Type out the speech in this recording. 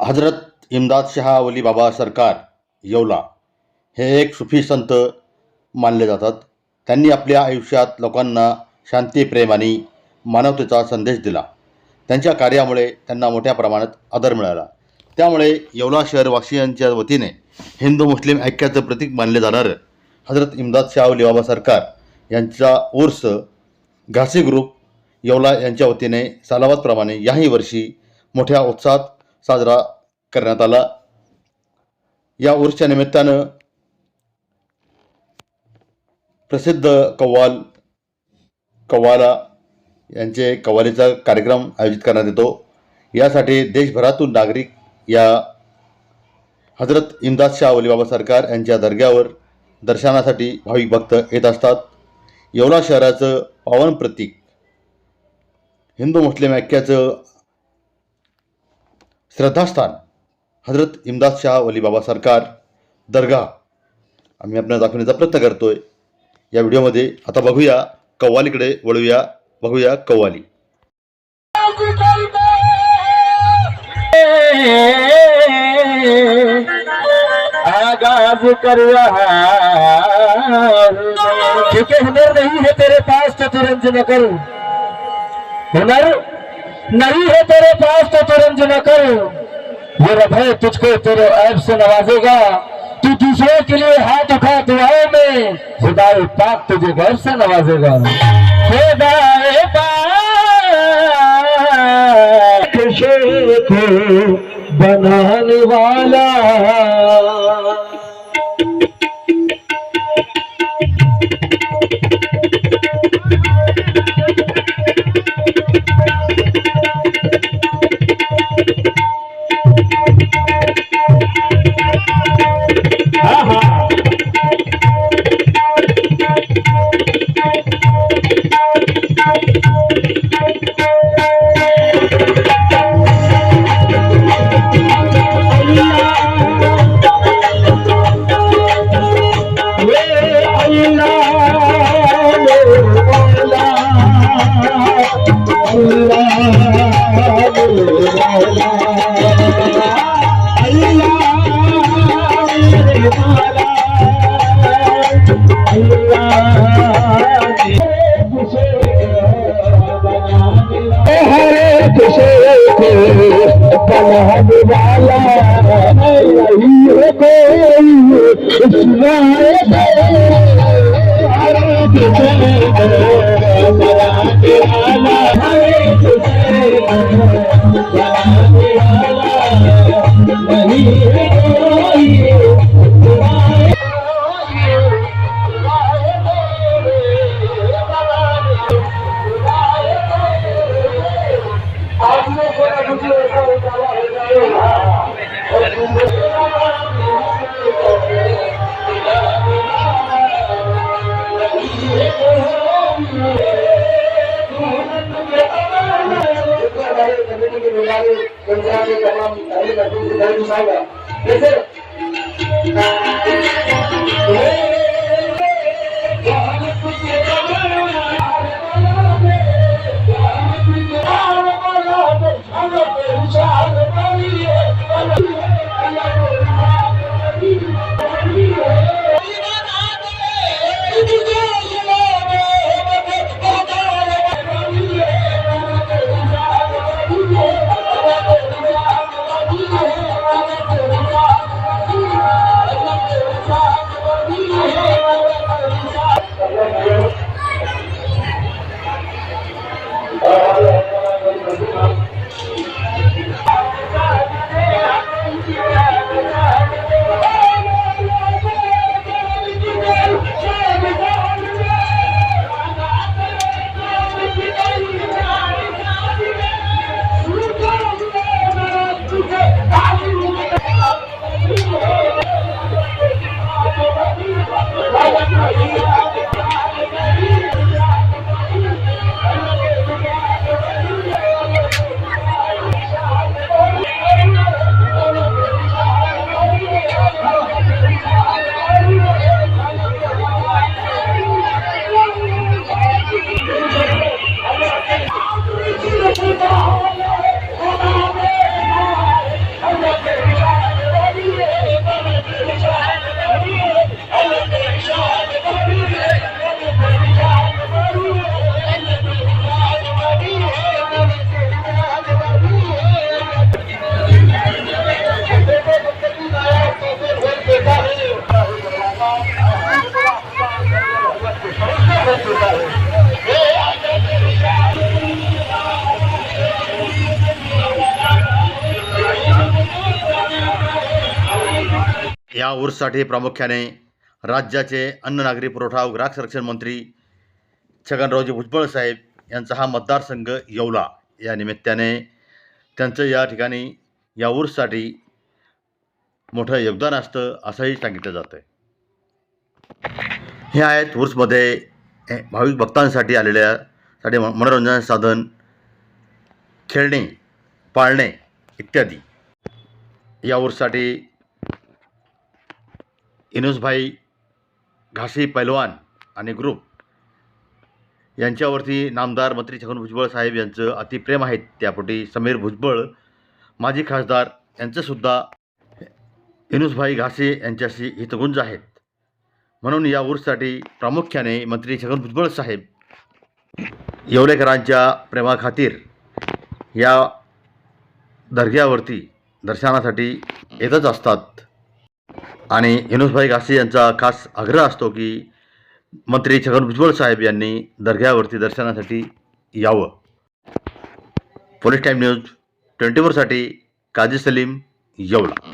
हजरत इम्दाद शाह वली बाबा सरकार येवला हे एक सुफी संत मानले जातात. त्यांनी आपल्या आयुष्यात लोकांना शांती, प्रेम आणि मानवतेचा संदेश दिला. त्यांच्या कार्यामुळे त्यांना मोठ्या प्रमाणात आदर मिळाला. त्यामुळे येवला शहरवासियांच्या वतीने हिंदू मुस्लिम ऐक्याचं प्रतीक मानले जाणारं हजरत इम्दाद शाह वली बाबा सरकार यांचा उर्स घासी ग्रुप येवला यांच्या वतीने सालाबादप्रमाणे याही वर्षी मोठ्या उत्साहात साजरा करण्यात आला. या उर्सच्या निमित्तानं प्रसिद्ध कव्वाला यांचे कव्वालीचा कार्यक्रम आयोजित करण्यात येतो. यासाठी देशभरातून नागरिक या हजरत इम्दाद शाह वली बाबा सरकार यांच्या दर्ग्यावर दर्शनासाठी भाविक भक्त येत असतात. येवला शहराचं पावन प्रतीक हिंदू मुस्लिम ऐक्याचं श्रद्धास्थान हजरत इम्दाद शाह वली बाबा सरकार दर्गा आम्ही आपल्याला दाखवण्याचा प्रयत्न करतोय. या व्हिडिओमध्ये आता बघूया कव्वालीकडे वळूया. बघूया कव्वाली. आगाज कर रहा क्योंकि हुनर नहीं है तेरे पास तो तुरंत न करो, हुनर नहीं है तेरे पास तो तुरंत न करो, ये रब है तुझको तेरे ऐब से नवाजेगा, तू दूसरों के लिए हाथ उठा दुआओं में, खुदाए पाक तुझे गैर से नवाजेगा. खुदाए पाक को बनाने वाला या उर्ससाठी प्रामुख्याने राज्याचे अन्न नागरी पुरवठा व ग्राहक संरक्षण मंत्री छगनरावजी भुजबळ साहेब यांचा हा मतदारसंघ येवला, या निमित्ताने त्यांचं या ठिकाणी या उर्ससाठी मोठं योगदान असतं असंही सांगितलं जातं आहे. हे आहेत उर्समध्ये भाविक भक्तांसाठी आलेल्यासाठी मनोरंजनाचे साधन, खेळणे, पाळणे इत्यादी. या उर्ससाठी इनुसभाई घासी पैलवान आणि ग्रुप यांच्यावरती नामदार मंत्री छगन भुजबळ साहेब यांचं अतिप्रेम आहे. त्यापोटी समीर भुजबळ माजी खासदार यांचंसुद्धा इनुसभाई घासी यांच्याशी हितगुंज आहेत. म्हणून या उर्ससाठी प्रामुख्याने मंत्री छगन भुजबळ साहेब येवलेकरांच्या प्रेमाखातीर या दर्ग्यावरती दर्शनासाठी येतच असतात आणि इनुसभाई घासी यांचा खास आग्रह असतो की मंत्री छगन भुजबळ साहेब यांनी दर्ग्यावरती दर्शनासाठी यावं. पोलीस टाईम न्यूज 24 साठी काजी सलीम, येवला.